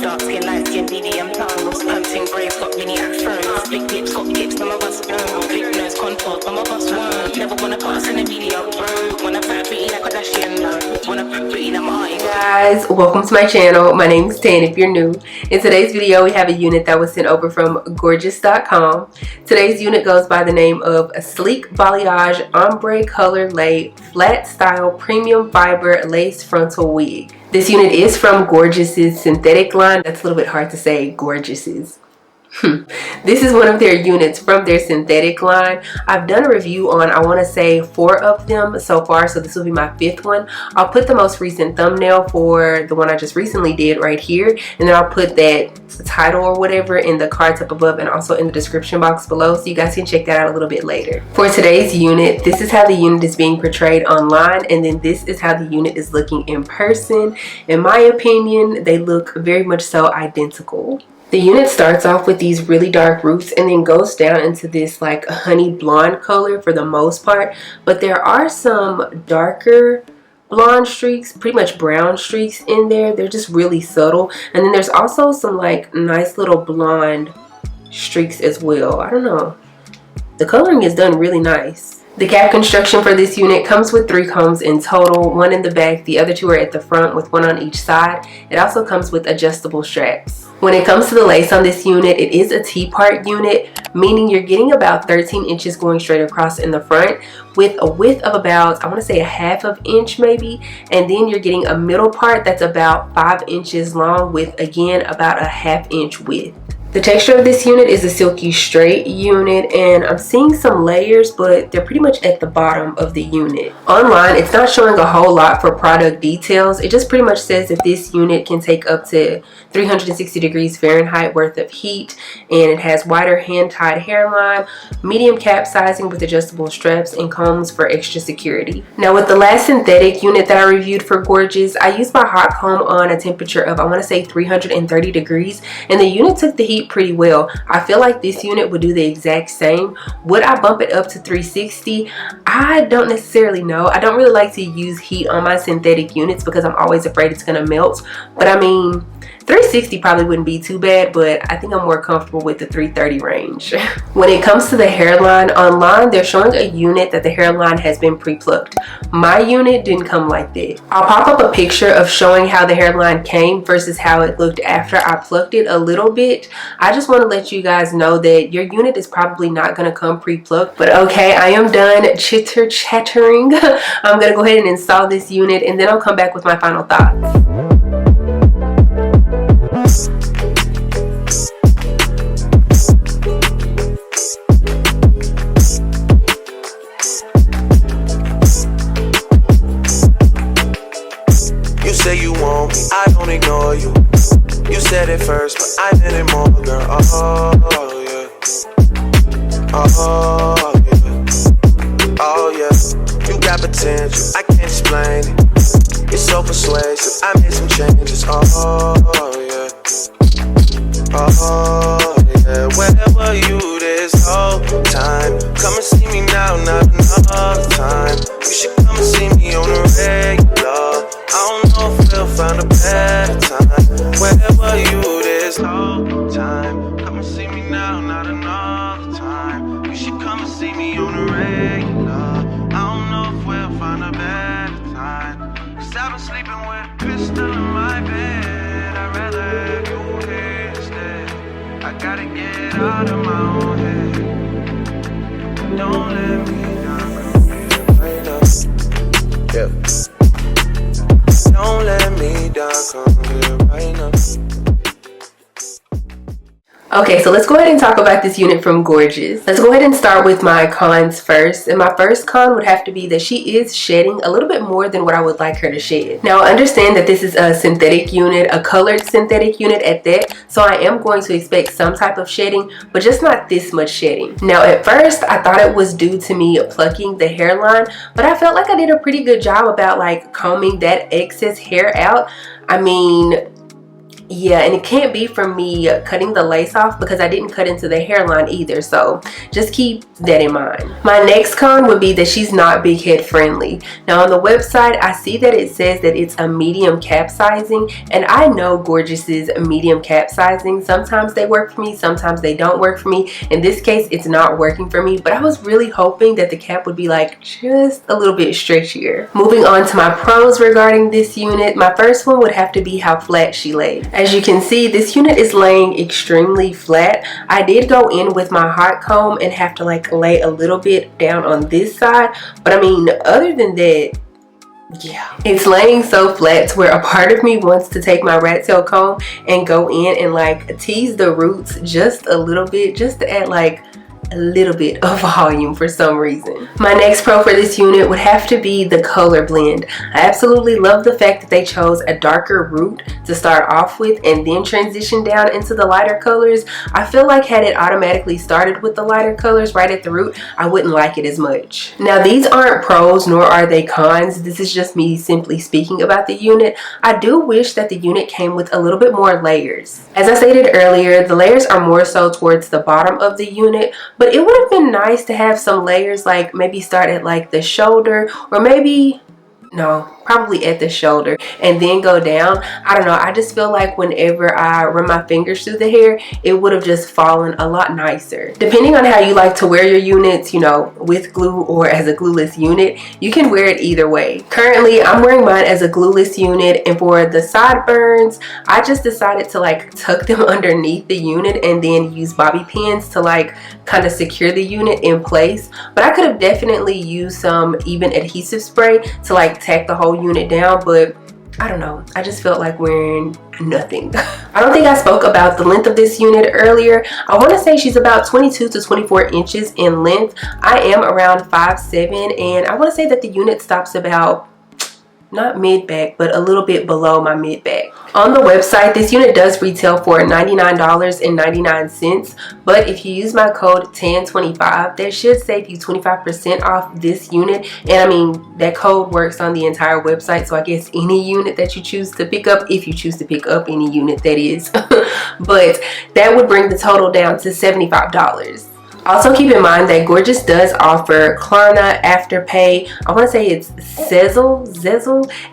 dark skin, light skin, medium tones. Hunting braids, got mini afros. Big lips, got hips, some of us won't. Big nose, contour, some of us won't. Never wanna put us in a medium road. Wanna fat pretty like a Kardashian, no. Wanna fat pretty like my guys, welcome to my channel. My name is Tan if you're new. In today's video, we have a unit that was sent over from Gorgius.com. Today's unit goes by the name of a sleek balayage ombre color lay flat style premium fiber lace frontal wig. This unit is from Gorgius's synthetic line. That's a little bit hard to say, Gorgius's. This is one of their units from their synthetic line. I've done a review on, I want to say, 4 of them so far, so this will be my 5th one. I'll put the most recent thumbnail for the one I just recently did right here, and then I'll put that title or whatever in the cards up above and also in the description box below, so you guys can check that out a little bit later. For today's unit, this is how the unit is being portrayed online, and then this is how the unit is looking in person. In my opinion, they look very much so identical. The unit starts off with these really dark roots and then goes down into this like honey blonde color for the most part, but there are some darker blonde streaks, pretty much brown streaks in there. They're just really subtle, and then there's also some like nice little blonde streaks as well. I don't know, the coloring is done really nice. The cap construction for this unit comes with 3 combs in total, 1 in the back, the other 2 are at the front with 1 on each side. It also comes with adjustable straps. When it comes to the lace on this unit, it is a T-part unit, meaning you're getting about 13 inches going straight across in the front with a width of about, I want to say, a ½ of inch maybe, and then you're getting a middle part that's about 5 inches long with, again, about a ½ inch width. The texture of this unit is a silky straight unit, and I'm seeing some layers, but they're pretty much at the bottom of the unit. Online, it's not showing a whole lot for product details. It just pretty much says that this unit can take up to 360 degrees Fahrenheit worth of heat, and it has wider hand-tied hairline, medium cap sizing with adjustable straps, and combs for extra security. Now, with the last synthetic unit that I reviewed for Gorgius, I used my hot comb on a temperature of, I want to say, 330 degrees, and the unit took the heat pretty well. I feel like this unit would do the exact same. Would I bump it up to 360? I don't necessarily know. I don't really like to use heat on my synthetic units because I'm always afraid it's gonna melt, but I mean, 360 probably wouldn't be too bad, but I think I'm more comfortable with the 330 range. When it comes to the hairline, online they're showing a unit that the hairline has been pre-plucked. My unit didn't come like that. I'll pop up a picture of showing how the hairline came versus how it looked after I plucked it a little bit. I just want to let you guys know that your unit is probably not going to come pre-plucked, but okay, I am done chitter-chattering. I'm going to go ahead and install this unit, and then I'll come back with my final thoughts. You say you want me, I don't ignore you. You said it first, but I did it more, girl. Oh yeah, oh yeah, oh yeah. You got potential, I can't explain it. You're so persuasive, I made some changes. Oh yeah, oh yeah. Where were you this whole time? Come and see me now, not another time. You should come and see me on the regular. I don't know if we'll find a better time. Where were you this whole time? Come and see me now, not another time. You should come and see me on the regular. I don't know if we'll find a better time. Cause I've been sleeping with a pistol in my bed. I'd rather have you here instead. I gotta get out of my own head. Don't let me down right now. Yeah. Don't let me down, come here right now. Okay, so let's go ahead and talk about this unit from Gorgius. Let's go ahead and start with my cons first. And my first con would have to be that she is shedding a little bit more than what I would like her to shed. Now, I understand that this is a synthetic unit, a colored synthetic unit at that, so I am going to expect some type of shedding, but just not this much shedding. Now, at first, I thought it was due to me plucking the hairline, but I felt like I did a pretty good job about like combing that excess hair out. I mean, yeah, and it can't be from me cutting the lace off because I didn't cut into the hairline either, so just keep that in mind. My next con would be that she's not big head friendly. Now on the website I see that it says that it's a medium cap sizing, and I know Gorgeous's medium cap sizing, sometimes they work for me, sometimes they don't work for me. In this case it's not working for me, but I was really hoping that the cap would be like just a little bit stretchier. Moving on to my pros regarding this unit, my first one would have to be how flat she lays. As you can see, this unit is laying extremely flat. I did go in with my hot comb and have to like lay a little bit down on this side, but I mean, other than that, yeah, it's laying so flat to where a part of me wants to take my rat tail comb and go in and like tease the roots just a little bit, just to add like a little bit of volume for some reason. My next pro for this unit would have to be the color blend. I absolutely love the fact that they chose a darker root to start off with and then transition down into the lighter colors. I feel like had it automatically started with the lighter colors right at the root, I wouldn't like it as much. Now these aren't pros nor are they cons, this is just me simply speaking about the unit. I do wish that the unit came with a little bit more layers. As I stated earlier, the layers are more so towards the bottom of the unit, but it would have been nice to have some layers, like maybe start at like the shoulder, or maybe, no, probably at the shoulder and then go down. I don't know, I just feel like whenever I run my fingers through the hair, it would have just fallen a lot nicer. Depending on how you like to wear your units, you know, with glue or as a glueless unit, you can wear it either way. Currently I'm wearing mine as a glueless unit, and for the sideburns I just decided to like tuck them underneath the unit and then use bobby pins to like kind of secure the unit in place. But I could have definitely used some even adhesive spray to like tack the whole unit down, but I don't know, I just felt like wearing nothing. I don't think I spoke about the length of this unit earlier. I want to say she's about 22 to 24 inches in length. I am around 5'7", and I want to say that the unit stops about, not mid-back, but a little bit below my mid-back. On the website, this unit does retail for $99.99, but if you use my code TAN25, that should save you 25% off this unit. And I mean, that code works on the entire website, so I guess any unit that you choose to pick up, if you choose to pick up any unit, that is. But that would bring the total down to $75. Also keep in mind that Gorgius does offer Klarna, Afterpay, I want to say it's Sezzle,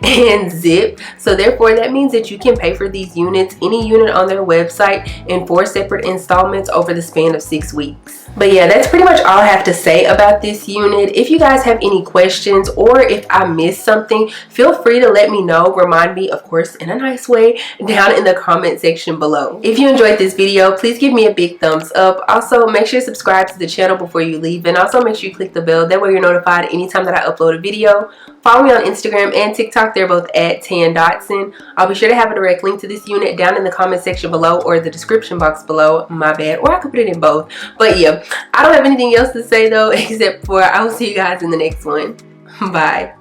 and Zip. So therefore that means that you can pay for these units, any unit on their website, in 4 separate installments over the span of 6 weeks. But yeah, that's pretty much all I have to say about this unit. If you guys have any questions or if I missed something, feel free to let me know. Remind me, of course, in a nice way, down in the comment section below. If you enjoyed this video, please give me a big thumbs up. Also, make sure to subscribe to the channel before you leave, and also make sure you click the bell. That way you're notified anytime that I upload a video. Follow me on Instagram and TikTok. They're both at Dotson. I'll be sure to have a direct link to this unit down in the comment section below or the description box below. My bad. Or I could put it in both. But yeah, I don't have anything else to say though, except for I will see you guys in the next one. Bye.